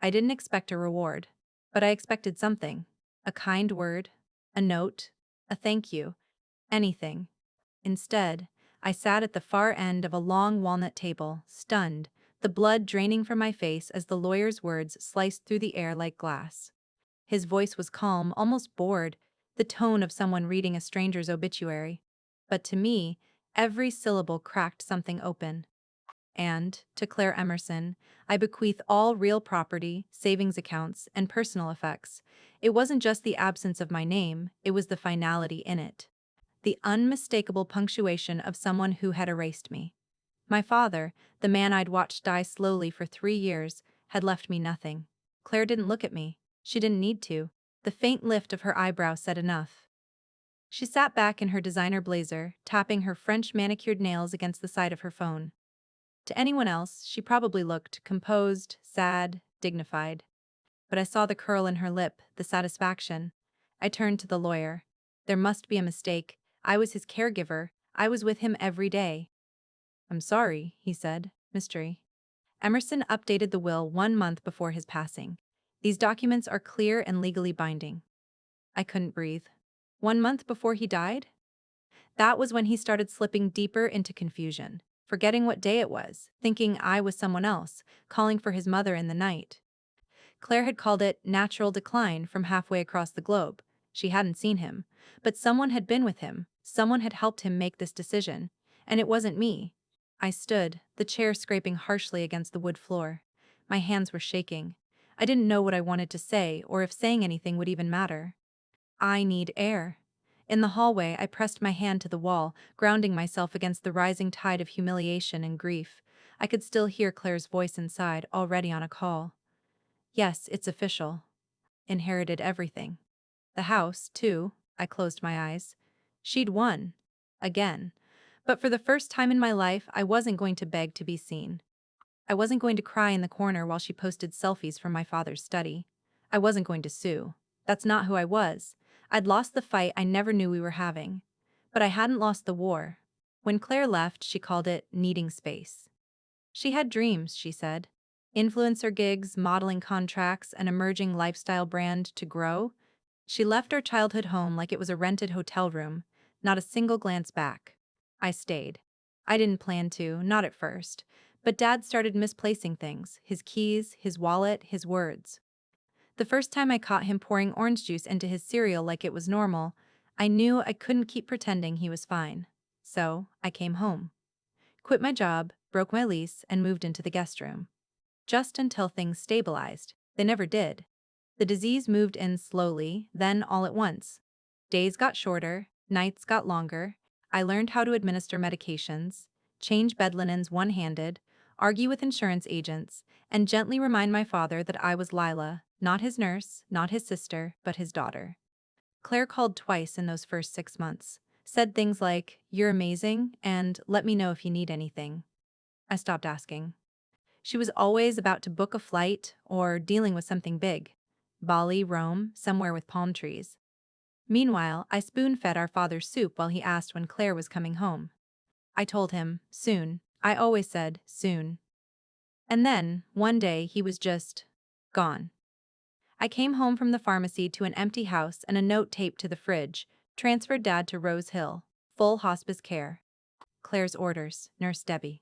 I didn't expect a reward, but I expected something. A kind word, a note, a thank you, anything. Instead, I sat at the far end of a long walnut table, stunned, the blood draining from my face as the lawyer's words sliced through the air like glass. His voice was calm, almost bored, the tone of someone reading a stranger's obituary. But to me, every syllable cracked something open. And, to Claire Emerson, I bequeath all real property, savings accounts, and personal effects. It wasn't just the absence of my name, it was the finality in it. The unmistakable punctuation of someone who had erased me. My father, the man I'd watched die slowly for 3 years, had left me nothing. Claire didn't look at me. She didn't need to. The faint lift of her eyebrow said enough. She sat back in her designer blazer, tapping her French manicured nails against the side of her phone. To anyone else, she probably looked composed, sad, dignified. But I saw the curl in her lip, the satisfaction. I turned to the lawyer. There must be a mistake. I was his caregiver. I was with him every day. I'm sorry, he said. Mystery. Emerson updated the will 1 month before his passing. These documents are clear and legally binding. I couldn't breathe. 1 month before he died? That was when he started slipping deeper into confusion, forgetting what day it was, thinking I was someone else, calling for his mother in the night. Claire had called it natural decline from halfway across the globe. She hadn't seen him, but someone had been with him, someone had helped him make this decision, and it wasn't me. I stood, the chair scraping harshly against the wood floor. My hands were shaking. I didn't know what I wanted to say or if saying anything would even matter. I need air. In the hallway, I pressed my hand to the wall, grounding myself against the rising tide of humiliation and grief. I could still hear Claire's voice inside, already on a call. Yes, it's official. Inherited everything. The house, too. I closed my eyes. She'd won. Again. But for the first time in my life, I wasn't going to beg to be seen. I wasn't going to cry in the corner while she posted selfies from my father's study. I wasn't going to sue. That's not who I was. I'd lost the fight I never knew we were having. But I hadn't lost the war. When Claire left, she called it needing space. She had dreams, she said. Influencer gigs, modeling contracts, an emerging lifestyle brand to grow. She left our childhood home like it was a rented hotel room, not a single glance back. I stayed. I didn't plan to, not at first. But Dad started misplacing things, his keys, his wallet, his words. The first time I caught him pouring orange juice into his cereal like it was normal, I knew I couldn't keep pretending he was fine. So, I came home. Quit my job, broke my lease, and moved into the guest room. Just until things stabilized. They never did. The disease moved in slowly, then all at once. Days got shorter, nights got longer. I learned how to administer medications, change bed linens one-handed, argue with insurance agents, and gently remind my father that I was Lila, not his nurse, not his sister, but his daughter. Claire called twice in those first 6 months, said things like, "You're amazing," and "Let me know if you need anything." I stopped asking. She was always about to book a flight or dealing with something big. Bali, Rome, somewhere with palm trees. Meanwhile, I spoon-fed our father soup while he asked when Claire was coming home. I told him, soon. I always said, soon. And then, one day, he was just gone. I came home from the pharmacy to an empty house and a note taped to the fridge, transferred Dad to Rose Hill, full hospice care. Claire's orders, Nurse Debbie.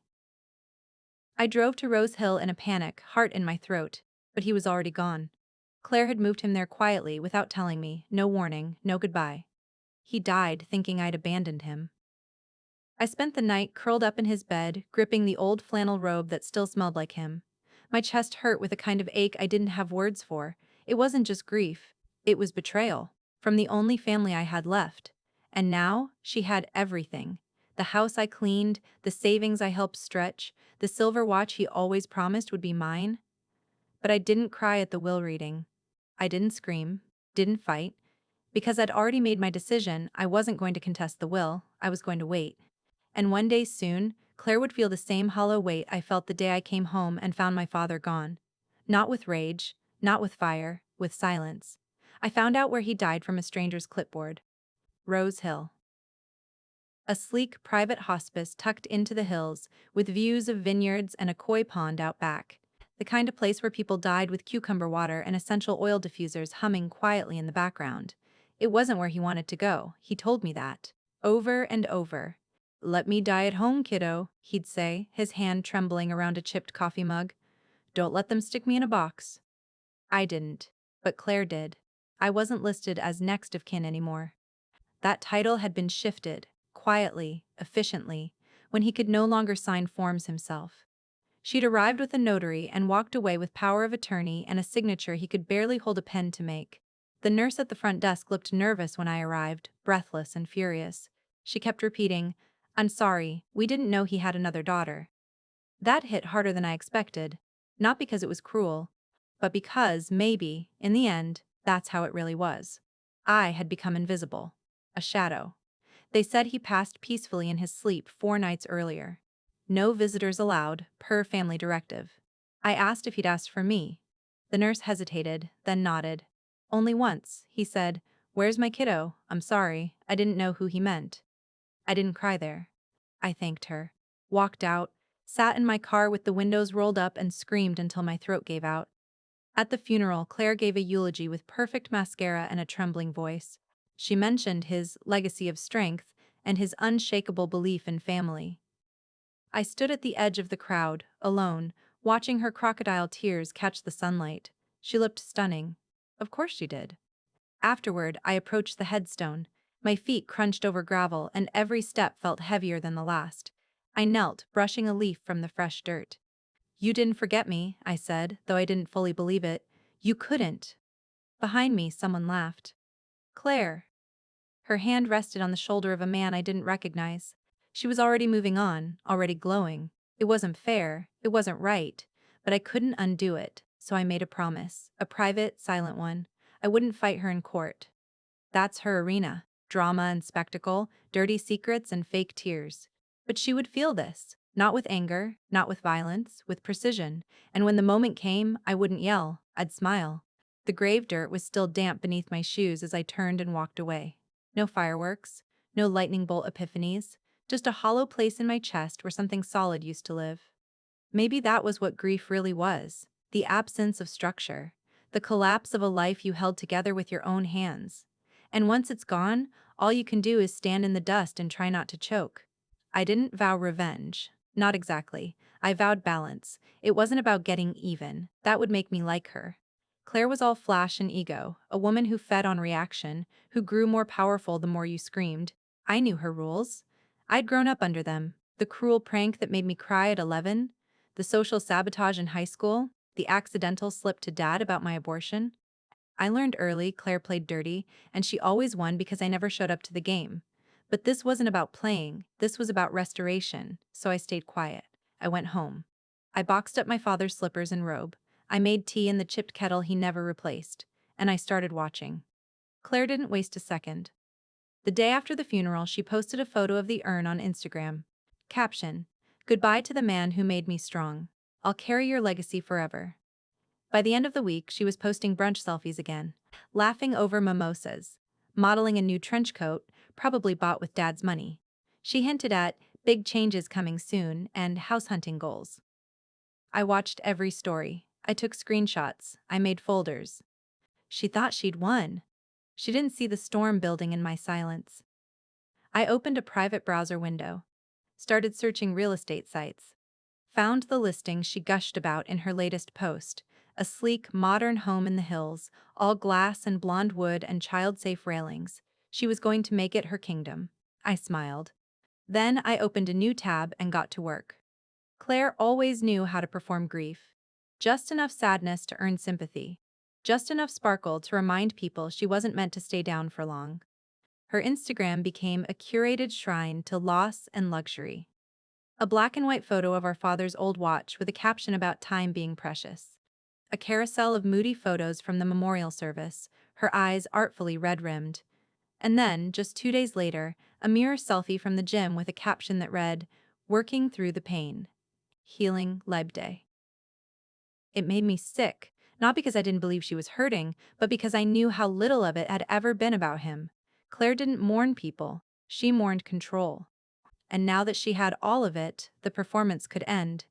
I drove to Rose Hill in a panic, heart in my throat, but he was already gone. Claire had moved him there quietly without telling me, no warning, no goodbye. He died thinking I'd abandoned him. I spent the night curled up in his bed, gripping the old flannel robe that still smelled like him. My chest hurt with a kind of ache I didn't have words for. It wasn't just grief. It was betrayal. From the only family I had left. And now, she had everything. The house I cleaned, the savings I helped stretch, the silver watch he always promised would be mine. But I didn't cry at the will reading. I didn't scream, didn't fight. Because I'd already made my decision, I wasn't going to contest the will, I was going to wait. And one day soon, Claire would feel the same hollow weight I felt the day I came home and found my father gone. Not with rage, not with fire, with silence. I found out where he died from a stranger's clipboard. Rose Hill. A sleek private hospice tucked into the hills, with views of vineyards and a koi pond out back. the kind of place where people died with cucumber water and essential oil diffusers humming quietly in the background. It wasn't where he wanted to go, he told me that. Over and over. "Let me die at home, kiddo," he'd say, his hand trembling around a chipped coffee mug. "Don't let them stick me in a box." I didn't. But Claire did. I wasn't listed as next of kin anymore. That title had been shifted, quietly, efficiently, when he could no longer sign forms himself. She'd arrived with a notary and walked away with power of attorney and a signature he could barely hold a pen to make. The nurse at the front desk looked nervous when I arrived, breathless and furious. She kept repeating, "I'm sorry, we didn't know he had another daughter." That hit harder than I expected, not because it was cruel, but because, maybe, in the end, that's how it really was. I had become invisible. A shadow. They said he passed peacefully in his sleep 4 nights earlier. No visitors allowed, per family directive. I asked if he'd asked for me. The nurse hesitated, then nodded. "Only once," he said. "Where's my kiddo? I'm sorry, I didn't know who he meant." I didn't cry there. I thanked her, walked out, sat in my car with the windows rolled up and screamed until my throat gave out. At the funeral, Claire gave a eulogy with perfect mascara and a trembling voice. She mentioned his legacy of strength and his unshakable belief in family. I stood at the edge of the crowd, alone, watching her crocodile tears catch the sunlight. She looked stunning. Of course she did. Afterward, I approached the headstone. My feet crunched over gravel, and every step felt heavier than the last. I knelt, brushing a leaf from the fresh dirt. "You didn't forget me," I said, though I didn't fully believe it. "You couldn't." Behind me, someone laughed. "Claire." Her hand rested on the shoulder of a man I didn't recognize. She was already moving on, already glowing. It wasn't fair, it wasn't right, but I couldn't undo it, so I made a promise, a private, silent one. I wouldn't fight her in court. That's her arena. Drama and spectacle, dirty secrets and fake tears. But she would feel this. Not with anger, not with violence, with precision. And when the moment came, I wouldn't yell, I'd smile. The grave dirt was still damp beneath my shoes as I turned and walked away. No fireworks, no lightning bolt epiphanies, just a hollow place in my chest where something solid used to live. Maybe that was what grief really was. The absence of structure. The collapse of a life you held together with your own hands. And once it's gone, all you can do is stand in the dust and try not to choke. I didn't vow revenge. Not exactly. I vowed balance. It wasn't about getting even. That would make me like her. Claire was all flash and ego, a woman who fed on reaction, who grew more powerful the more you screamed. I knew her rules. I'd grown up under them. The cruel prank that made me cry at 11, the social sabotage in high school, the accidental slip to dad about my abortion. I learned early Claire played dirty, and she always won because I never showed up to the game. But this wasn't about playing, this was about restoration, so I stayed quiet. I went home. I boxed up my father's slippers and robe. I made tea in the chipped kettle he never replaced. And I started watching. Claire didn't waste a second. The day after the funeral, she posted a photo of the urn on Instagram. Caption: "Goodbye to the man who made me strong. I'll carry your legacy forever." By the end of the week, she was posting brunch selfies again, laughing over mimosas, modeling a new trench coat, probably bought with dad's money. She hinted at big changes coming soon and house hunting goals. I watched every story. I took screenshots. I made folders. She thought she'd won. She didn't see the storm building in my silence. I opened a private browser window, started searching real estate sites. Found the listing she gushed about in her latest post, a sleek, modern home in the hills, all glass and blonde wood and child-safe railings. She was going to make it her kingdom. I smiled. Then I opened a new tab and got to work. Claire always knew how to perform grief. Just enough sadness to earn sympathy. Just enough sparkle to remind people she wasn't meant to stay down for long. Her Instagram became a curated shrine to loss and luxury. A black and white photo of our father's old watch with a caption about time being precious. A carousel of moody photos from the memorial service, her eyes artfully red-rimmed. And then, just 2 days later, a mirror selfie from the gym with a caption that read, "Working through the pain. Healing Lib Day." It made me sick, not because I didn't believe she was hurting, but because I knew how little of it had ever been about him. Claire didn't mourn people, she mourned control. And now that she had all of it, the performance could end.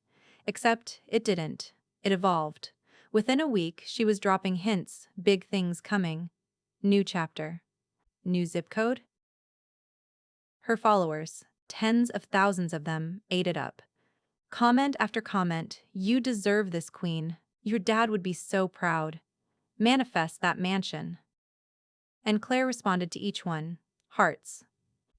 Except it didn't. It evolved. Within a week, she was dropping hints, big things coming. New chapter. New zip code? Her followers, tens of thousands of them, ate it up. Comment after comment, "You deserve this, queen. Your dad would be so proud. Manifest that mansion." And Claire responded to each one. Hearts.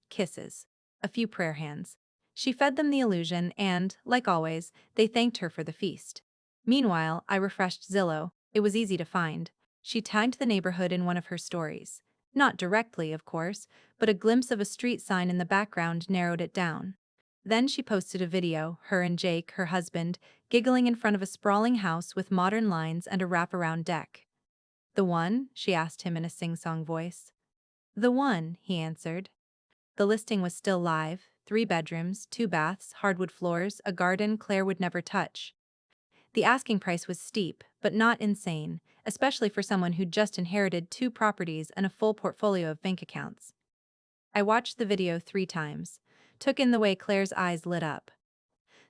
Kisses. A few prayer hands. She fed them the illusion and, like always, they thanked her for the feast. Meanwhile, I refreshed Zillow. It was easy to find. She tagged the neighborhood in one of her stories. Not directly, of course, but a glimpse of a street sign in the background narrowed it down. Then she posted a video, her and Jake, her husband, giggling in front of a sprawling house with modern lines and a wraparound deck. "The one?" she asked him in a sing-song voice. "The one," he answered. The listing was still live, 3 bedrooms, 2 baths, hardwood floors, a garden Claire would never touch. The asking price was steep, but not insane, especially for someone who'd just inherited 2 properties and a full portfolio of bank accounts. I watched the video 3 times, took in the way Claire's eyes lit up,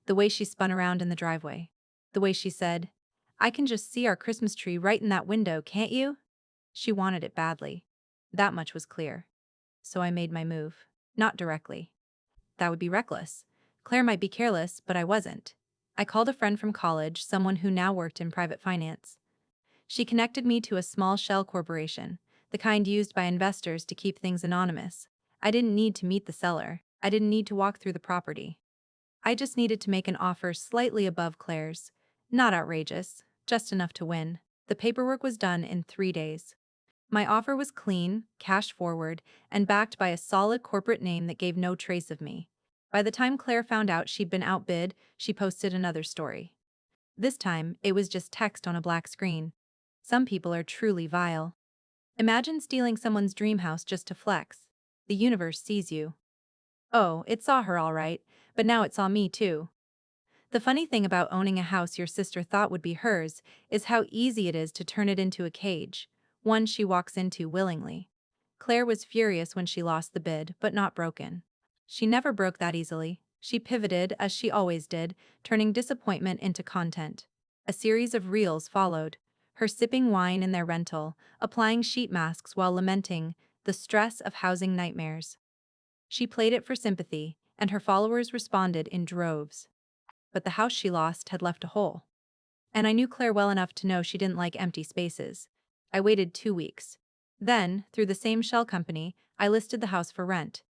the way she spun around in the driveway, the way she said, "I can just see our Christmas tree right in that window, can't you?" She wanted it badly. That much was clear. So I made my move. Not directly. That would be reckless. Claire might be careless, but I wasn't. I called a friend from college, someone who now worked in private finance. She connected me to a small shell corporation, the kind used by investors to keep things anonymous. I didn't need to meet the seller. I didn't need to walk through the property. I just needed to make an offer slightly above Claire's. Not outrageous, just enough to win. The paperwork was done in 3 days. My offer was clean, cash forward, and backed by a solid corporate name that gave no trace of me. By the time Claire found out she'd been outbid, she posted another story. This time, it was just text on a black screen. Some people are truly vile. Imagine stealing someone's dream house just to flex. The universe sees you. Oh, it saw her all right, but now it saw me too. The funny thing about owning a house your sister thought would be hers is how easy it is to turn it into a cage, one she walks into willingly. Claire was furious when she lost the bid, but not broken. She never broke that easily. She pivoted, as she always did, turning disappointment into content. A series of reels followed, her sipping wine in their rental, applying sheet masks while lamenting the stress of housing nightmares. She played it for sympathy, and her followers responded in droves. But the house she lost had left a hole. And I knew Claire well enough to know she didn't like empty spaces. I waited 2 weeks. Then, through the same shell company, I listed the house for rent.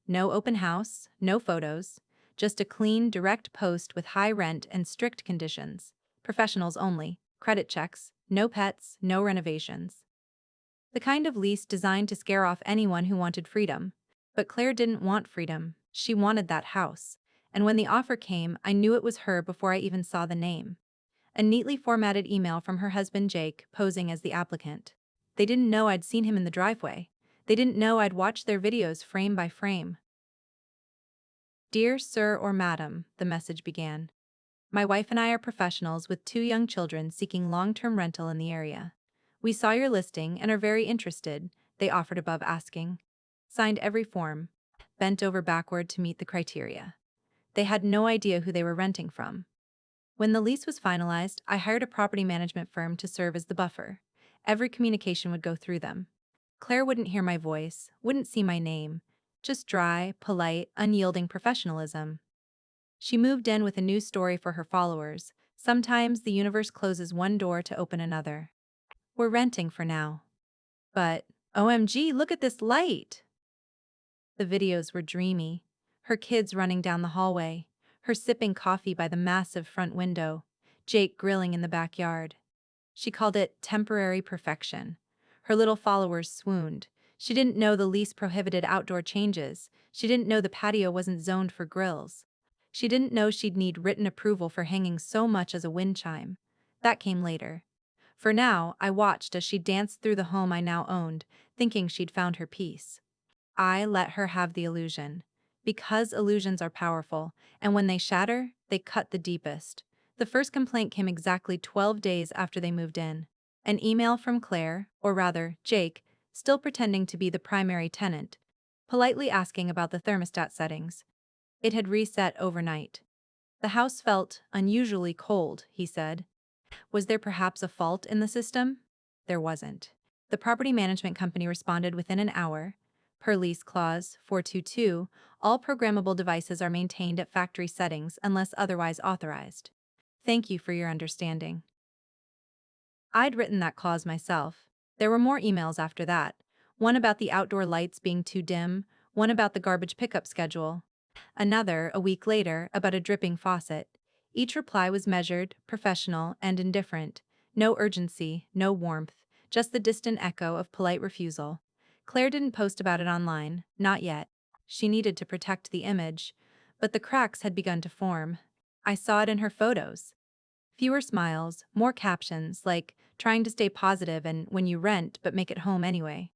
No open house, no photos, just a clean, direct post with high rent and strict conditions. Professionals only, credit checks, no pets, no renovations. The kind of lease designed to scare off anyone who wanted freedom. But Claire didn't want freedom. She wanted that house. And when the offer came, I knew it was her before I even saw the name. A neatly formatted email from her husband Jake, posing as the applicant. They didn't know I'd seen him in the driveway. They didn't know I'd watched their videos frame by frame. "Dear Sir or Madam," the message began. "My wife and I are professionals with 2 young children seeking long-term rental in the area. We saw your listing and are very interested," they offered above asking. Signed every form, bent over backward to meet the criteria. They had no idea who they were renting from. When the lease was finalized, I hired a property management firm to serve as the buffer. Every communication would go through them. Claire wouldn't hear my voice, wouldn't see my name. Just dry, polite, unyielding professionalism. She moved in with a new story for her followers. Sometimes the universe closes one door to open another. "We're renting for now." But, OMG, look at this light! The videos were dreamy. Her kids running down the hallway, her sipping coffee by the massive front window, Jake grilling in the backyard. She called it temporary perfection. Her little followers swooned. She didn't know the lease prohibited outdoor changes. She didn't know the patio wasn't zoned for grills. She didn't know she'd need written approval for hanging so much as a wind chime. That came later. For now, I watched as she danced through the home I now owned, thinking she'd found her peace. I let her have the illusion. Because illusions are powerful, and when they shatter, they cut the deepest. The first complaint came exactly 12 days after they moved in. An email from Claire, or rather, Jake, still pretending to be the primary tenant, politely asking about the thermostat settings. It had reset overnight. The house felt unusually cold, he said. Was there perhaps a fault in the system? There wasn't. The property management company responded within an hour. Per lease clause 422, all programmable devices are maintained at factory settings unless otherwise authorized. Thank you for your understanding. I'd written that clause myself. There were more emails after that. One about the outdoor lights being too dim, one about the garbage pickup schedule, another, a week later, about a dripping faucet. Each reply was measured, professional, and indifferent. No urgency, no warmth, just the distant echo of polite refusal. Claire didn't post about it online, not yet. She needed to protect the image. But the cracks had begun to form. I saw it in her photos. Fewer smiles, more captions, like, trying to stay positive and when you rent but make it home anyway.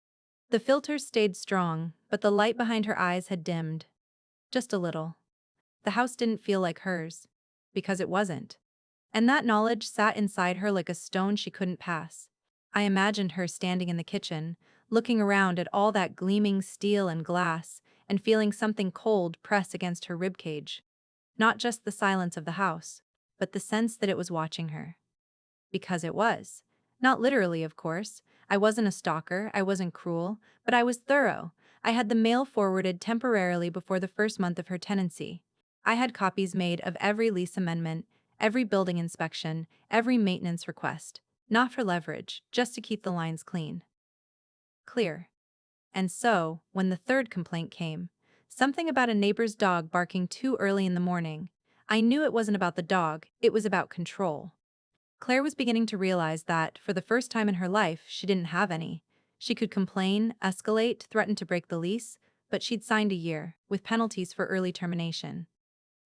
The filters stayed strong, but the light behind her eyes had dimmed. Just a little. The house didn't feel like hers. Because it wasn't. And that knowledge sat inside her like a stone she couldn't pass. I imagined her standing in the kitchen, looking around at all that gleaming steel and glass, and feeling something cold press against her ribcage. Not just the silence of the house, but the sense that it was watching her. Because it was. Not literally, of course. I wasn't a stalker, I wasn't cruel, but I was thorough. I had the mail forwarded temporarily before the first month of her tenancy. I had copies made of every lease amendment, every building inspection, every maintenance request. Not for leverage, just to keep the lines clean. Clear. And so, when the third complaint came, something about a neighbor's dog barking too early in the morning, I knew it wasn't about the dog, it was about control. Claire was beginning to realize that, for the first time in her life, she didn't have any. She could complain, escalate, threaten to break the lease, but she'd signed a year, with penalties for early termination.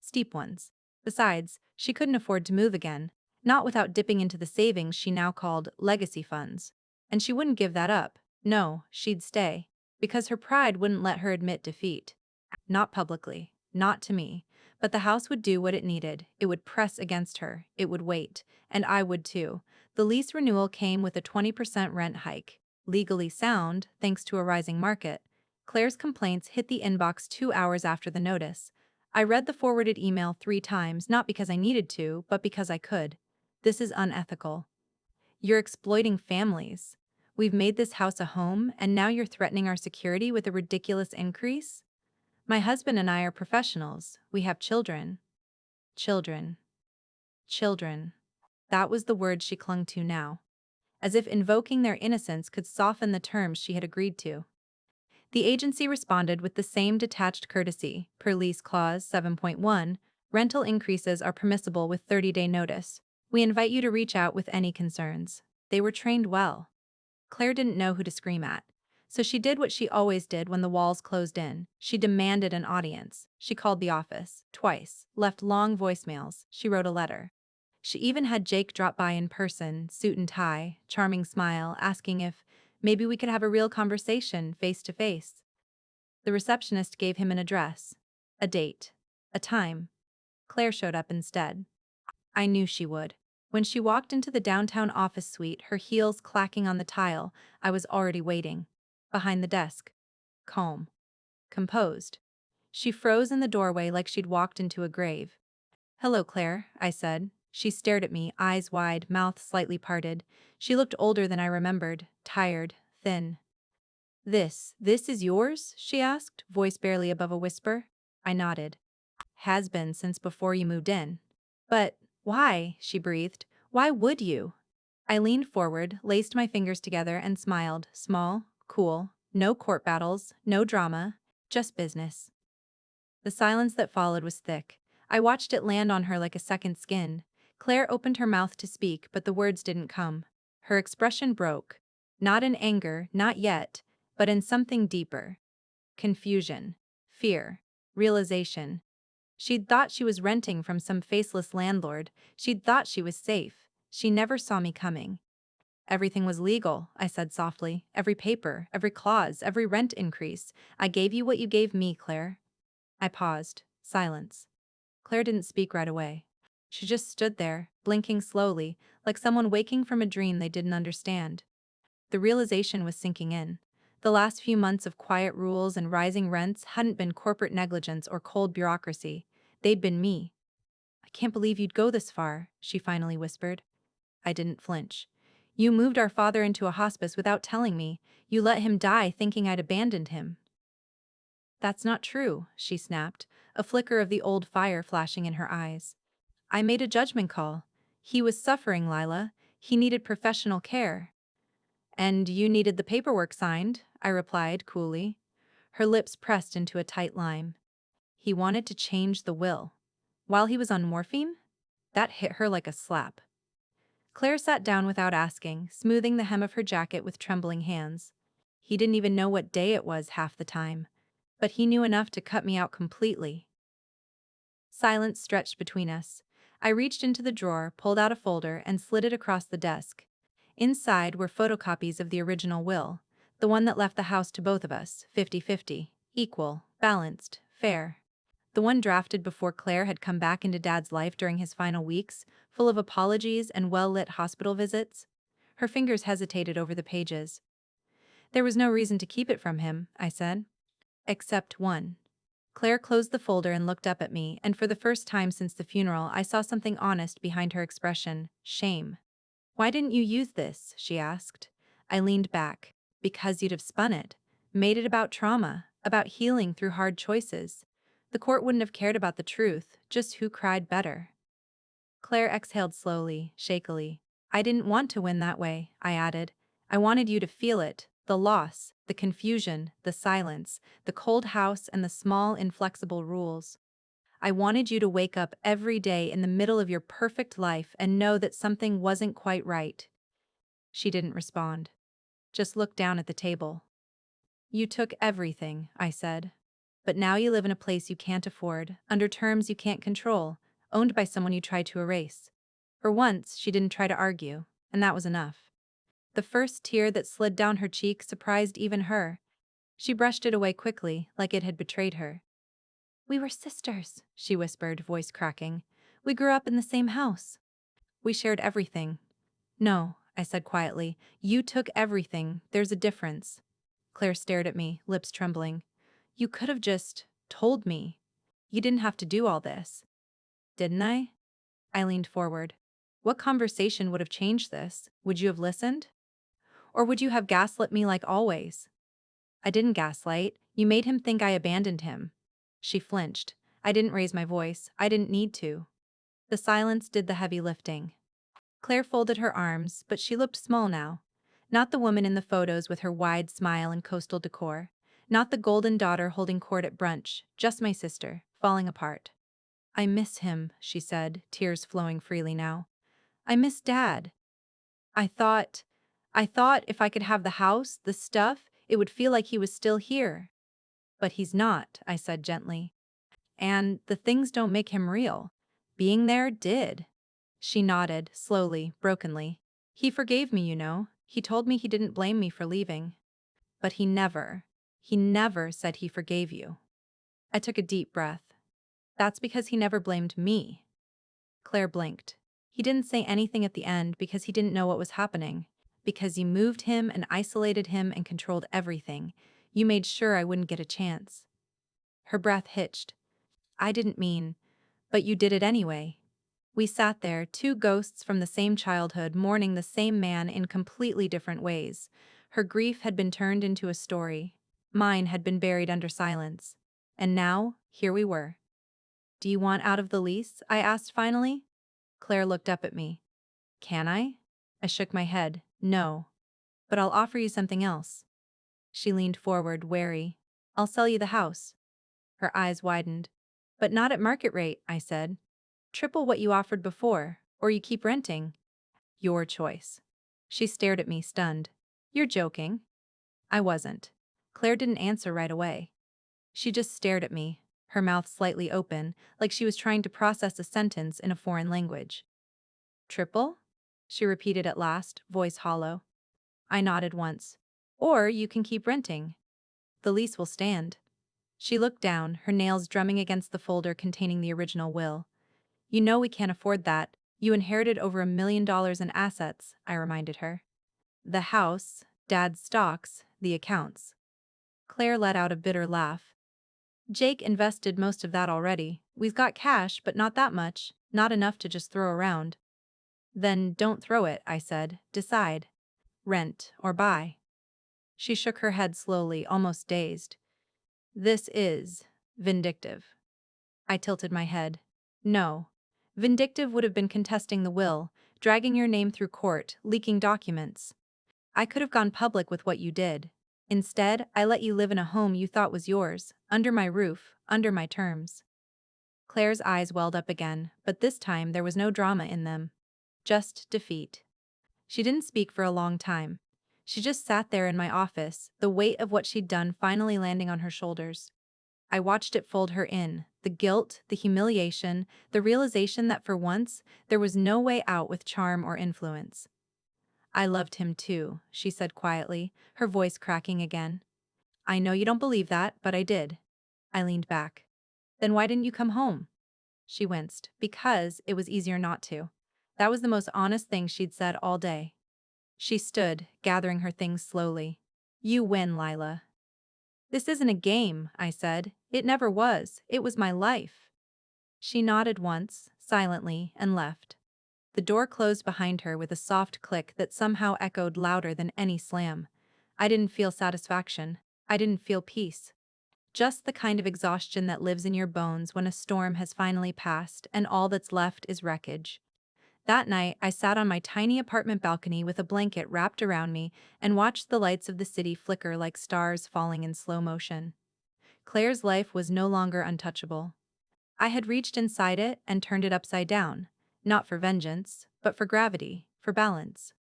Steep ones. Besides, she couldn't afford to move again, not without dipping into the savings she now called legacy funds. And she wouldn't give that up. No, she'd stay. Because her pride wouldn't let her admit defeat. Not publicly, not to me. But the house would do what it needed. It would press against her. It would wait. And I would too. The lease renewal came with a 20% rent hike. Legally sound, thanks to a rising market. Claire's complaints hit the inbox 2 hours after the notice. I read the forwarded email 3 times, not because I needed to, but because I could. This is unethical. You're exploiting families. We've made this house a home, and now you're threatening our security with a ridiculous increase? My husband and I are professionals. We have children. Children. Children. That was the word she clung to now. As if invoking their innocence could soften the terms she had agreed to. The agency responded with the same detached courtesy. Per lease clause 7.1, rental increases are permissible with 30-day notice. We invite you to reach out with any concerns. They were trained well. Claire didn't know who to scream at. So she did what she always did when the walls closed in. She demanded an audience. She called the office, twice, left long voicemails. She wrote a letter. She even had Jake drop by in person, suit and tie, charming smile, asking if maybe we could have a real conversation, face to face. The receptionist gave him an address, a date, a time. Claire showed up instead. I knew she would. When she walked into the downtown office suite, her heels clacking on the tile, I was already waiting. Behind the desk. Calm. Composed. She froze in the doorway like she'd walked into a grave. "Hello, Claire," I said. She stared at me, eyes wide, mouth slightly parted. She looked older than I remembered, tired, thin. This is yours?" she asked, voice barely above a whisper. I nodded. "Has been since before you moved in." "But why?" she breathed. "Why would you?" I leaned forward, laced my fingers together, and smiled, small, cool, no court battles, no drama, just business. The silence that followed was thick. I watched it land on her like a second skin. Claire opened her mouth to speak, but the words didn't come. Her expression broke. Not in anger, not yet, but in something deeper. Confusion. Fear. Realization. She'd thought she was renting from some faceless landlord. She'd thought she was safe. She never saw me coming. "Everything was legal," I said softly. "Every paper, every clause, every rent increase. I gave you what you gave me, Claire." I paused. Silence. Claire didn't speak right away. She just stood there, blinking slowly, like someone waking from a dream they didn't understand. The realization was sinking in. The last few months of quiet rules and rising rents hadn't been corporate negligence or cold bureaucracy. They'd been me. "I can't believe you'd go this far," she finally whispered. I didn't flinch. You moved our father into a hospice without telling me. You let him die thinking I'd abandoned him. That's not true, she snapped, a flicker of the old fire flashing in her eyes. I made a judgment call. He was suffering, Lila. He needed professional care. And you needed the paperwork signed, I replied coolly. Her lips pressed into a tight line. He wanted to change the will. While he was on morphine? That hit her like a slap. Claire sat down without asking, smoothing the hem of her jacket with trembling hands. He didn't even know what day it was half the time, but he knew enough to cut me out completely. Silence stretched between us. I reached into the drawer, pulled out a folder, and slid it across the desk. Inside were photocopies of the original will, the one that left the house to both of us, 50-50, equal, balanced, fair. The one drafted before Claire had come back into Dad's life during his final weeks, full of apologies and well-lit hospital visits. Her fingers hesitated over the pages. There was no reason to keep it from him, I said. Except one. Claire closed the folder and looked up at me, and for the first time since the funeral, I saw something honest behind her expression: shame. Why didn't you use this? She asked. I leaned back. Because you'd have spun it. Made it about trauma, about healing through hard choices. The court wouldn't have cared about the truth, just who cried better. Claire exhaled slowly, shakily. I didn't want to win that way, I added. I wanted you to feel it, the loss, the confusion, the silence, the cold house and the small, inflexible rules. I wanted you to wake up every day in the middle of your perfect life and know that something wasn't quite right. She didn't respond. Just looked down at the table. You took everything, I said. But now you live in a place you can't afford, under terms you can't control, owned by someone you tried to erase. For once, she didn't try to argue, and that was enough. The first tear that slid down her cheek surprised even her. She brushed it away quickly, like it had betrayed her. We were sisters, she whispered, voice cracking. We grew up in the same house. We shared everything. No, I said quietly. You took everything. There's a difference. Claire stared at me, lips trembling. You could have just told me. You didn't have to do all this. Didn't I? I leaned forward. What conversation would have changed this? Would you have listened? Or would you have gaslit me like always? I didn't gaslight. You made him think I abandoned him. She flinched. I didn't raise my voice. I didn't need to. The silence did the heavy lifting. Claire folded her arms, but she looked small now. Not the woman in the photos with her wide smile and coastal decor. Not the golden daughter holding court at brunch, just my sister, falling apart. I miss him, she said, tears flowing freely now. I miss Dad. I thought if I could have the house, the stuff, it would feel like he was still here. But he's not, I said gently. And the things don't make him real. Being there did. She nodded, slowly, brokenly. He forgave me, you know. He told me he didn't blame me for leaving. But he never said he forgave you. I took a deep breath. That's because he never blamed me. Claire blinked. He didn't say anything at the end because he didn't know what was happening. Because you moved him and isolated him and controlled everything. You made sure I wouldn't get a chance. Her breath hitched. I didn't mean, but you did it anyway. We sat there, two ghosts from the same childhood, mourning the same man in completely different ways. Her grief had been turned into a story. Mine had been buried under silence. And now, here we were. Do you want out of the lease? I asked finally. Claire looked up at me. Can I? I shook my head. No. But I'll offer you something else. She leaned forward, wary. I'll sell you the house. Her eyes widened. But not at market rate, I said. Triple what you offered before, or you keep renting. Your choice. She stared at me, stunned. You're joking. I wasn't. Claire didn't answer right away. She just stared at me, her mouth slightly open, like she was trying to process a sentence in a foreign language. Triple? She repeated at last, voice hollow. I nodded once. Or you can keep renting. The lease will stand. She looked down, her nails drumming against the folder containing the original will. You know we can't afford that. You inherited over $1 million in assets, I reminded her. The house, Dad's stocks, the accounts. Claire let out a bitter laugh. Jake invested most of that already. We've got cash, but not that much, not enough to just throw around. Then don't throw it, I said. Decide. Rent or buy. She shook her head slowly, almost dazed. This is vindictive. I tilted my head. No. Vindictive would have been contesting the will, dragging your name through court, leaking documents. I could have gone public with what you did. Instead, I let you live in a home you thought was yours, under my roof, under my terms. Claire's eyes welled up again, but this time there was no drama in them. Just defeat. She didn't speak for a long time. She just sat there in my office, the weight of what she'd done finally landing on her shoulders. I watched it fold her in, the guilt, the humiliation, the realization that for once, there was no way out with charm or influence. I loved him too, she said quietly, her voice cracking again. I know you don't believe that, but I did. I leaned back. Then why didn't you come home? She winced. Because it was easier not to. That was the most honest thing she'd said all day. She stood, gathering her things slowly. You win, Lila. This isn't a game, I said. It never was. It was my life. She nodded once, silently, and left. The door closed behind her with a soft click that somehow echoed louder than any slam. I didn't feel satisfaction. I didn't feel peace. Just the kind of exhaustion that lives in your bones when a storm has finally passed and all that's left is wreckage. That night, I sat on my tiny apartment balcony with a blanket wrapped around me and watched the lights of the city flicker like stars falling in slow motion. Claire's life was no longer untouchable. I had reached inside it and turned it upside down, not for vengeance, but for gravity, for balance.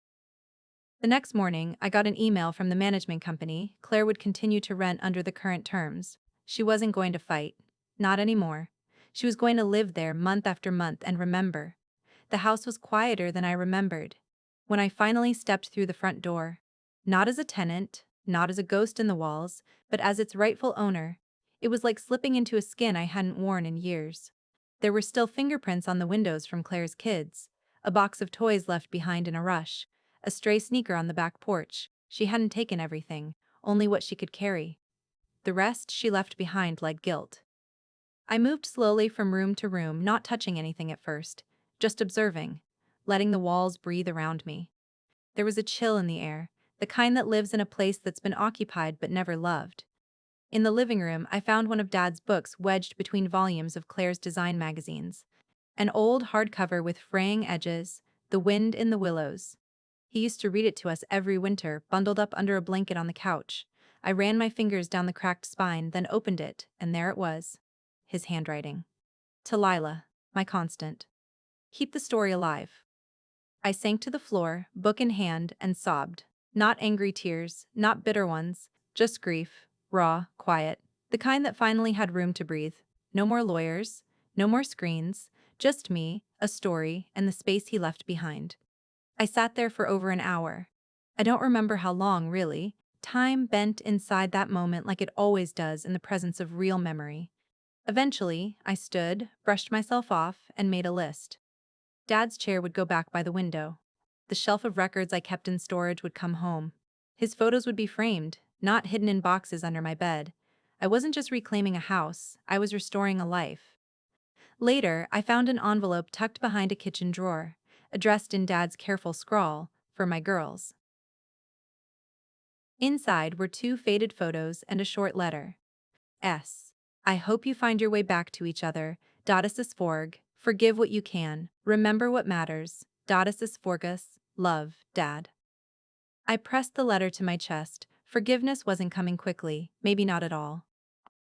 The next morning, I got an email from the management company. Claire would continue to rent under the current terms. She wasn't going to fight. Not anymore. She was going to live there month after month and remember. The house was quieter than I remembered. When I finally stepped through the front door, not as a tenant, not as a ghost in the walls, but as its rightful owner, it was like slipping into a skin I hadn't worn in years. There were still fingerprints on the windows from Claire's kids, a box of toys left behind in a rush, a stray sneaker on the back porch. She hadn't taken everything, only what she could carry. The rest she left behind like guilt. I moved slowly from room to room, not touching anything at first, just observing, letting the walls breathe around me. There was a chill in the air, the kind that lives in a place that's been occupied but never loved. In the living room, I found one of Dad's books wedged between volumes of Claire's design magazines. An old hardcover with fraying edges, The Wind in the Willows. He used to read it to us every winter, bundled up under a blanket on the couch. I ran my fingers down the cracked spine, then opened it, and there it was. His handwriting. To Lila, my constant. Keep the story alive. I sank to the floor, book in hand, and sobbed. Not angry tears, not bitter ones, just grief, raw, quiet, the kind that finally had room to breathe. No more lawyers, no more screens, just me, a story, and the space he left behind. I sat there for over an hour. I don't remember how long, really. Time bent inside that moment like it always does in the presence of real memory. Eventually, I stood, brushed myself off, and made a list. Dad's chair would go back by the window. The shelf of records I kept in storage would come home. His photos would be framed, not hidden in boxes under my bed. I wasn't just reclaiming a house, I was restoring a life. Later, I found an envelope tucked behind a kitchen drawer, addressed in Dad's careful scrawl, for my girls. Inside were two faded photos and a short letter. S. I hope you find your way back to each other. Dodicus Forg. Forgive what you can. Remember what matters. Dodicus Forgus. Love, Dad. I pressed the letter to my chest. Forgiveness wasn't coming quickly, maybe not at all.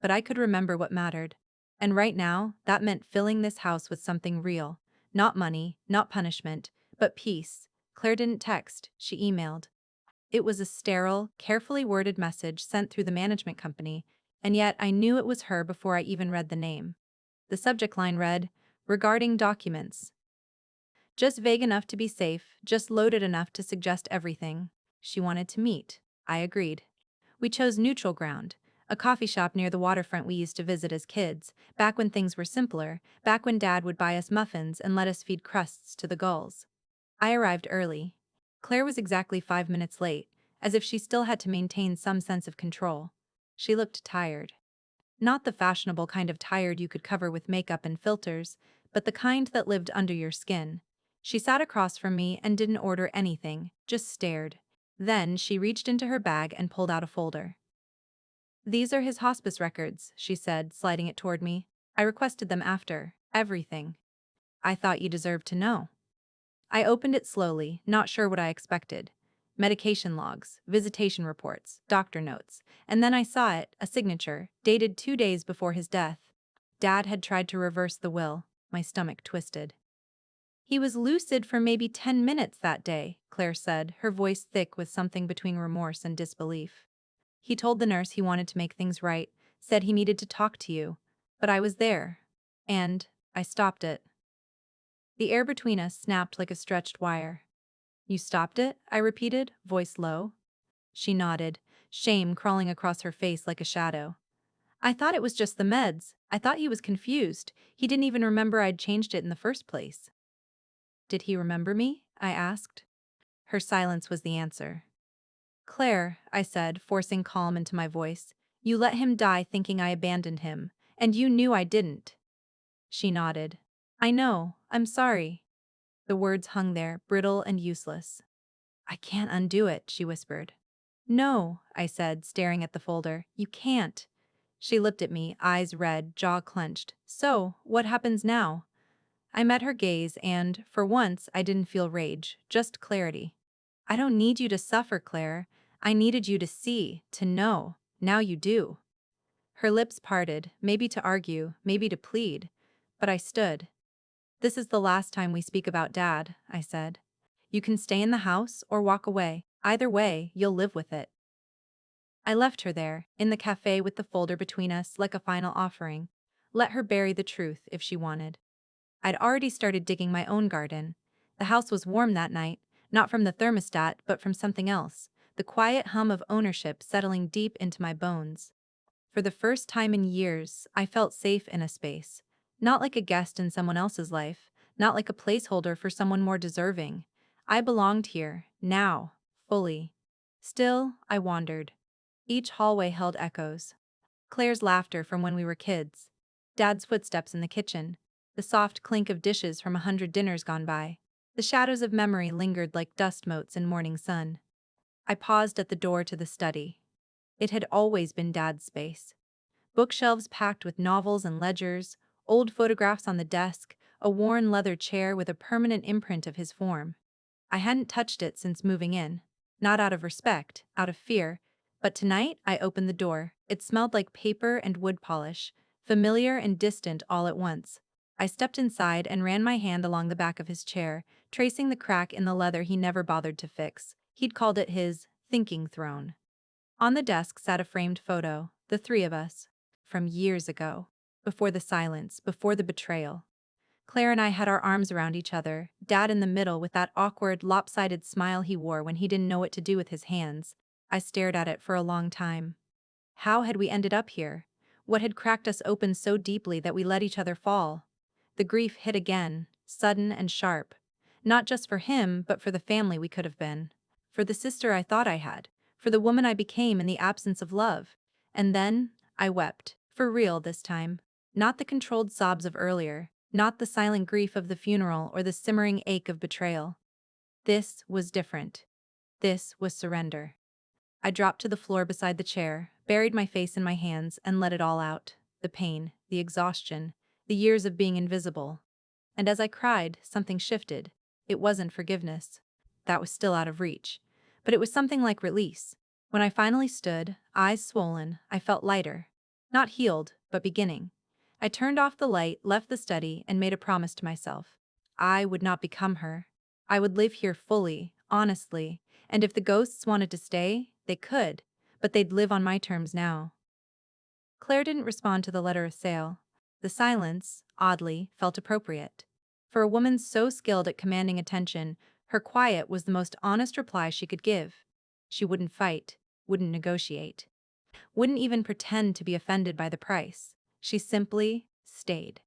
But I could remember what mattered. And right now, that meant filling this house with something real. Not money, not punishment, but peace. Claire didn't text, she emailed. It was a sterile, carefully worded message sent through the management company, and yet I knew it was her before I even read the name. The subject line read, regarding documents. Just vague enough to be safe, just loaded enough to suggest everything. She wanted to meet. I agreed. We chose neutral ground, a coffee shop near the waterfront we used to visit as kids, back when things were simpler, back when Dad would buy us muffins and let us feed crusts to the gulls. I arrived early. Claire was exactly 5 minutes late, as if she still had to maintain some sense of control. She looked tired. Not the fashionable kind of tired you could cover with makeup and filters, but the kind that lived under your skin. She sat across from me and didn't order anything, just stared. Then she reached into her bag and pulled out a folder. "These are his hospice records," she said, sliding it toward me. "I requested them after everything. I thought you deserved to know." I opened it slowly, not sure what I expected. Medication logs, visitation reports, doctor notes, and then I saw it, a signature, dated 2 days before his death. Dad had tried to reverse the will. My stomach twisted. "He was lucid for maybe 10 minutes that day," Claire said, her voice thick with something between remorse and disbelief. "He told the nurse he wanted to make things right, said he needed to talk to you. But I was there. And I stopped it." The air between us snapped like a stretched wire. "You stopped it?" I repeated, voice low. She nodded, shame crawling across her face like a shadow. "I thought it was just the meds. I thought he was confused. He didn't even remember I'd changed it in the first place." "Did he remember me?" I asked. Her silence was the answer. "Claire," I said, forcing calm into my voice, "you let him die thinking I abandoned him, and you knew I didn't." She nodded. "I know, I'm sorry." The words hung there, brittle and useless. "I can't undo it," she whispered. "No," I said, staring at the folder. "You can't." She looked at me, eyes red, jaw clenched. "So, what happens now?" I met her gaze and, for once, I didn't feel rage, just clarity. "I don't need you to suffer, Claire. I needed you to see, to know. Now you do." Her lips parted, maybe to argue, maybe to plead. But I stood. "This is the last time we speak about Dad," I said. "You can stay in the house or walk away. Either way, you'll live with it." I left her there, in the cafe with the folder between us, like a final offering. Let her bury the truth if she wanted. I'd already started digging my own garden. The house was warm that night, not from the thermostat but from something else, the quiet hum of ownership settling deep into my bones. For the first time in years, I felt safe in a space. Not like a guest in someone else's life, not like a placeholder for someone more deserving. I belonged here, now, fully. Still, I wandered. Each hallway held echoes. Claire's laughter from when we were kids. Dad's footsteps in the kitchen. The soft clink of dishes from 100 dinners gone by. The shadows of memory lingered like dust motes in morning sun. I paused at the door to the study. It had always been Dad's space. Bookshelves packed with novels and ledgers, old photographs on the desk, a worn leather chair with a permanent imprint of his form. I hadn't touched it since moving in. Not out of respect, out of fear. But tonight, I opened the door. It smelled like paper and wood polish, familiar and distant all at once. I stepped inside and ran my hand along the back of his chair, tracing the crack in the leather he never bothered to fix. He'd called it his thinking throne. On the desk sat a framed photo, the three of us. From years ago. Before the silence, before the betrayal. Claire and I had our arms around each other, Dad in the middle with that awkward, lopsided smile he wore when he didn't know what to do with his hands. I stared at it for a long time. How had we ended up here? What had cracked us open so deeply that we let each other fall? The grief hit again, sudden and sharp. Not just for him, but for the family we could have been. For the sister I thought I had. For the woman I became in the absence of love. And then, I wept. For real this time. Not the controlled sobs of earlier. Not the silent grief of the funeral or the simmering ache of betrayal. This was different. This was surrender. I dropped to the floor beside the chair, buried my face in my hands, and let it all out. The pain, the exhaustion, the years of being invisible. And as I cried, something shifted. It wasn't forgiveness. That was still out of reach. But it was something like release. When I finally stood, eyes swollen, I felt lighter. Not healed, but beginning. I turned off the light, left the study, and made a promise to myself. I would not become her. I would live here fully, honestly, and if the ghosts wanted to stay, they could, but they'd live on my terms now. Claire didn't respond to the letter of sale. The silence, oddly, felt appropriate. For a woman so skilled at commanding attention, her quiet was the most honest reply she could give. She wouldn't fight, wouldn't negotiate, wouldn't even pretend to be offended by the price. She simply stayed.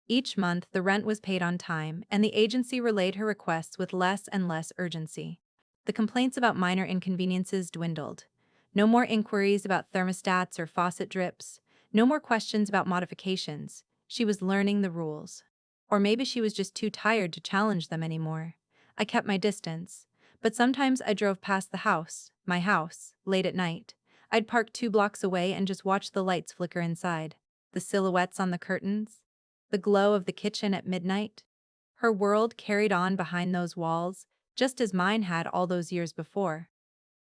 Each month, the rent was paid on time, and the agency relayed her requests with less and less urgency. The complaints about minor inconveniences dwindled. No more inquiries about thermostats or faucet drips. No more questions about modifications. She was learning the rules. Or maybe she was just too tired to challenge them anymore. I kept my distance, but sometimes I drove past the house, my house, late at night. I'd park 2 blocks away and just watch the lights flicker inside, the silhouettes on the curtains, the glow of the kitchen at midnight. Her world carried on behind those walls, just as mine had all those years before.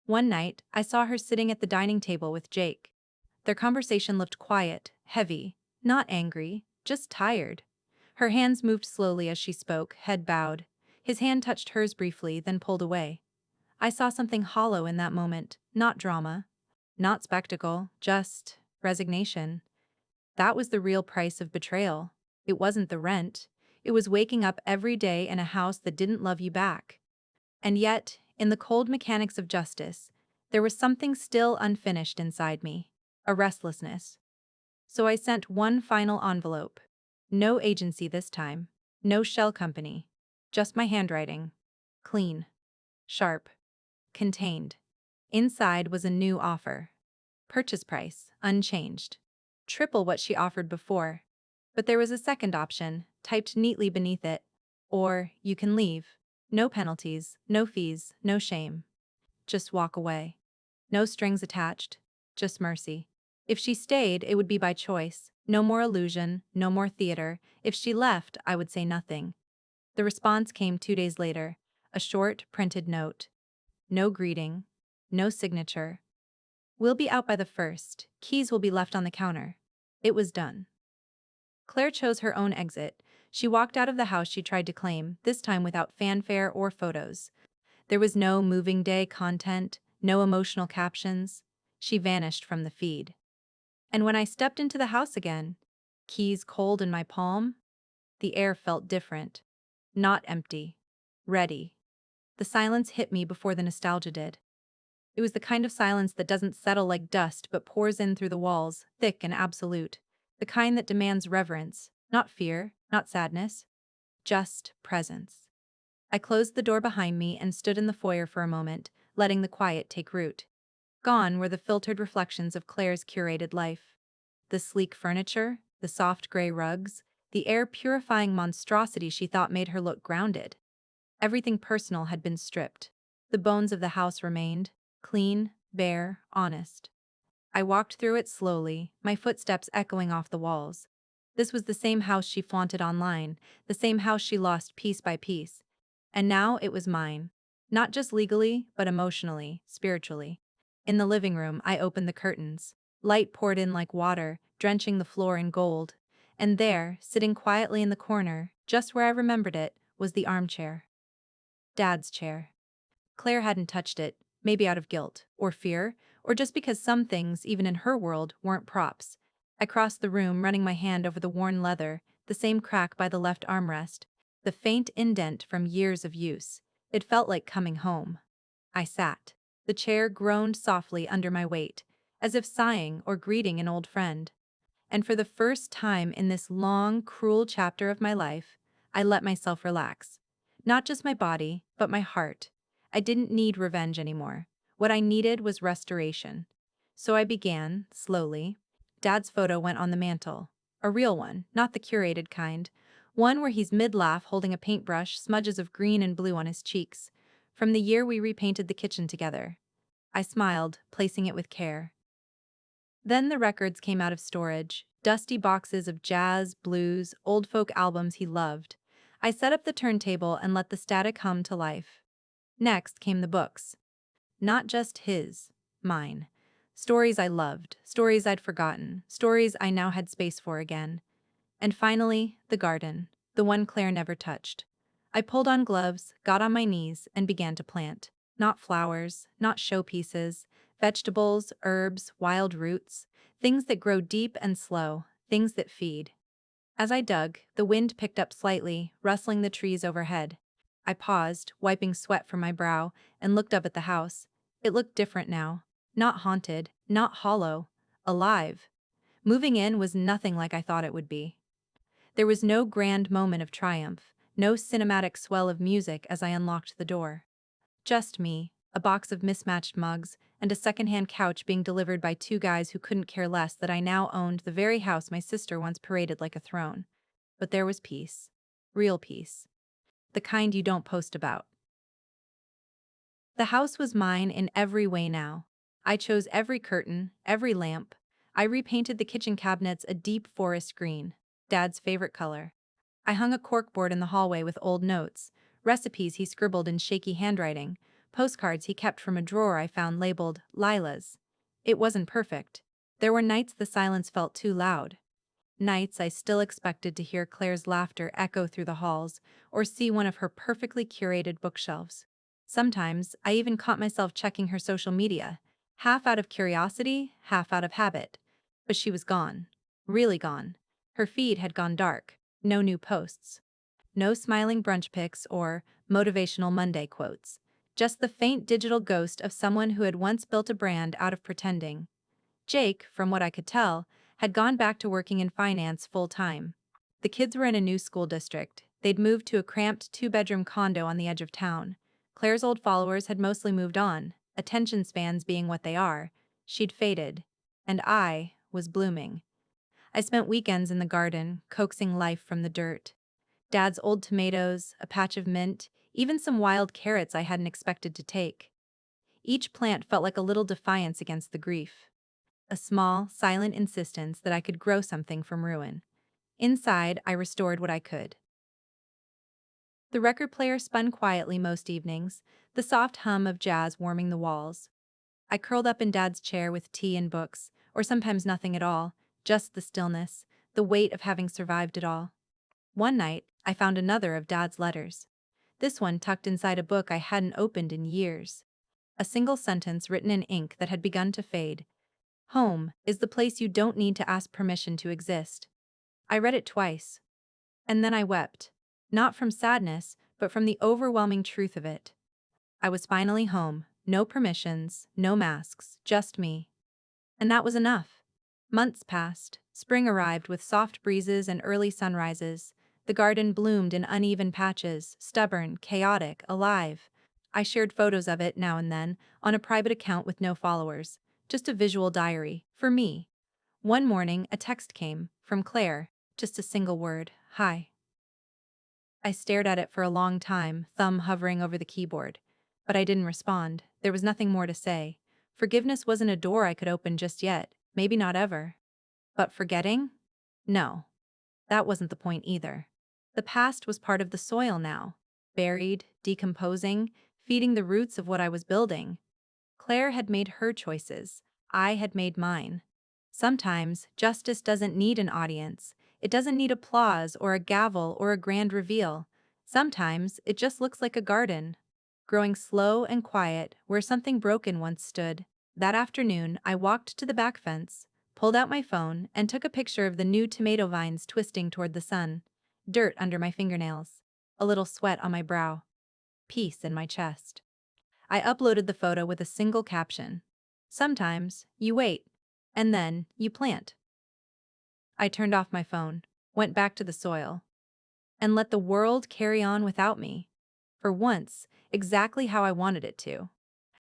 One night, I saw her sitting at the dining table with Jake. Their conversation looked quiet, heavy, not angry, just tired. Her hands moved slowly as she spoke, head bowed. His hand touched hers briefly, then pulled away. I saw something hollow in that moment, not drama, not spectacle, just resignation. That was the real price of betrayal. It wasn't the rent. It was waking up every day in a house that didn't love you back. And yet, in the cold mechanics of justice, there was something still unfinished inside me, a restlessness. So I sent one final envelope. No agency this time, no shell company, just my handwriting. Clean, sharp, contained. Inside was a new offer. Purchase price, unchanged. Triple what she offered before. But there was a second option, typed neatly beneath it. Or, you can leave. No penalties, no fees, no shame. Just walk away. No strings attached, just mercy. If she stayed, it would be by choice. No more illusion, no more theater. If she left, I would say nothing. The response came 2 days later. A short, printed note. No greeting. No signature. We'll be out by the 1st. Keys will be left on the counter. It was done. Claire chose her own exit. She walked out of the house she tried to claim, this time without fanfare or photos. There was no moving day content, no emotional captions. She vanished from the feed. And when I stepped into the house again, keys cold in my palm, the air felt different. Not empty. Ready. The silence hit me before the nostalgia did. It was the kind of silence that doesn't settle like dust but pours in through the walls, thick and absolute. The kind that demands reverence, not fear, not sadness, just presence. I closed the door behind me and stood in the foyer for a moment, letting the quiet take root. Gone were the filtered reflections of Claire's curated life. The sleek furniture, the soft gray rugs, the air-purifying monstrosity she thought made her look grounded. Everything personal had been stripped. The bones of the house remained, clean, bare, honest. I walked through it slowly, my footsteps echoing off the walls. This was the same house she flaunted online, the same house she lost piece by piece. And now it was mine. Not just legally, but emotionally, spiritually. In the living room, I opened the curtains. Light poured in like water, drenching the floor in gold. And there, sitting quietly in the corner, just where I remembered it, was the armchair. Dad's chair. Claire hadn't touched it, maybe out of guilt, or fear, or just because some things, even in her world, weren't props. I crossed the room, running my hand over the worn leather, the same crack by the left armrest, the faint indent from years of use. It felt like coming home. I sat. The chair groaned softly under my weight, as if sighing or greeting an old friend. And for the first time in this long, cruel chapter of my life, I let myself relax. Not just my body, but my heart. I didn't need revenge anymore. What I needed was restoration. So I began, slowly. Dad's photo went on the mantel. A real one, not the curated kind. One where he's mid-laugh holding a paintbrush, smudges of green and blue on his cheeks. From the year we repainted the kitchen together. I smiled, placing it with care. Then the records came out of storage, dusty boxes of jazz, blues, old folk albums he loved. I set up the turntable and let the static hum to life. Next came the books. Not just his, mine. Stories I loved, stories I'd forgotten, stories I now had space for again. And finally, the garden, the one Claire never touched. I pulled on gloves, got on my knees, and began to plant. Not flowers, not showpieces, vegetables, herbs, wild roots, things that grow deep and slow, things that feed. As I dug, the wind picked up slightly, rustling the trees overhead. I paused, wiping sweat from my brow, and looked up at the house. It looked different now. Not haunted, not hollow, alive. Moving in was nothing like I thought it would be. There was no grand moment of triumph, no cinematic swell of music as I unlocked the door. Just me, a box of mismatched mugs, and a secondhand couch being delivered by 2 guys who couldn't care less that I now owned the very house my sister once paraded like a throne. But there was peace. Real peace. The kind you don't post about. The house was mine in every way now. I chose every curtain, every lamp. I repainted the kitchen cabinets a deep forest green, Dad's favorite color. I hung a corkboard in the hallway with old notes, recipes he scribbled in shaky handwriting, postcards he kept from a drawer I found labeled Lila's. It wasn't perfect. There were nights the silence felt too loud. Nights I still expected to hear Claire's laughter echo through the halls or see one of her perfectly curated bookshelves. Sometimes I even caught myself checking her social media, half out of curiosity, half out of habit. But she was gone. Really gone. Her feed had gone dark. No new posts. No smiling brunch pics or motivational Monday quotes. Just the faint digital ghost of someone who had once built a brand out of pretending. Jake, from what I could tell, had gone back to working in finance full-time. The kids were in a new school district. They'd moved to a cramped two-bedroom condo on the edge of town. Claire's old followers had mostly moved on, attention spans being what they are. She'd faded. And I was blooming. I spent weekends in the garden, coaxing life from the dirt. Dad's old tomatoes, a patch of mint, even some wild carrots I hadn't expected to take. Each plant felt like a little defiance against the grief. A small, silent insistence that I could grow something from ruin. Inside, I restored what I could. The record player spun quietly most evenings, the soft hum of jazz warming the walls. I curled up in Dad's chair with tea and books, or sometimes nothing at all, just the stillness, the weight of having survived it all. One night, I found another of Dad's letters. This one tucked inside a book I hadn't opened in years. A single sentence written in ink that had begun to fade. Home is the place you don't need to ask permission to exist. I read it twice. And then I wept. Not from sadness, but from the overwhelming truth of it. I was finally home, no permissions, no masks, just me. And that was enough. Months passed, spring arrived with soft breezes and early sunrises. The garden bloomed in uneven patches, stubborn, chaotic, alive. I shared photos of it now and then, on a private account with no followers. Just a visual diary, for me. One morning, a text came, from Claire, just a single word, "Hi." I stared at it for a long time, thumb hovering over the keyboard. But I didn't respond. There was nothing more to say. Forgiveness wasn't a door I could open just yet, maybe not ever. But forgetting? No. That wasn't the point either. The past was part of the soil now, buried, decomposing, feeding the roots of what I was building. Claire had made her choices. I had made mine. Sometimes, justice doesn't need an audience. It doesn't need applause or a gavel or a grand reveal. Sometimes, it just looks like a garden, growing slow and quiet where something broken once stood. That afternoon, I walked to the back fence, pulled out my phone, and took a picture of the new tomato vines twisting toward the sun. Dirt under my fingernails. A little sweat on my brow. Peace in my chest. I uploaded the photo with a single caption. Sometimes, you wait, and then, you plant. I turned off my phone, went back to the soil, and let the world carry on without me. For once, exactly how I wanted it to.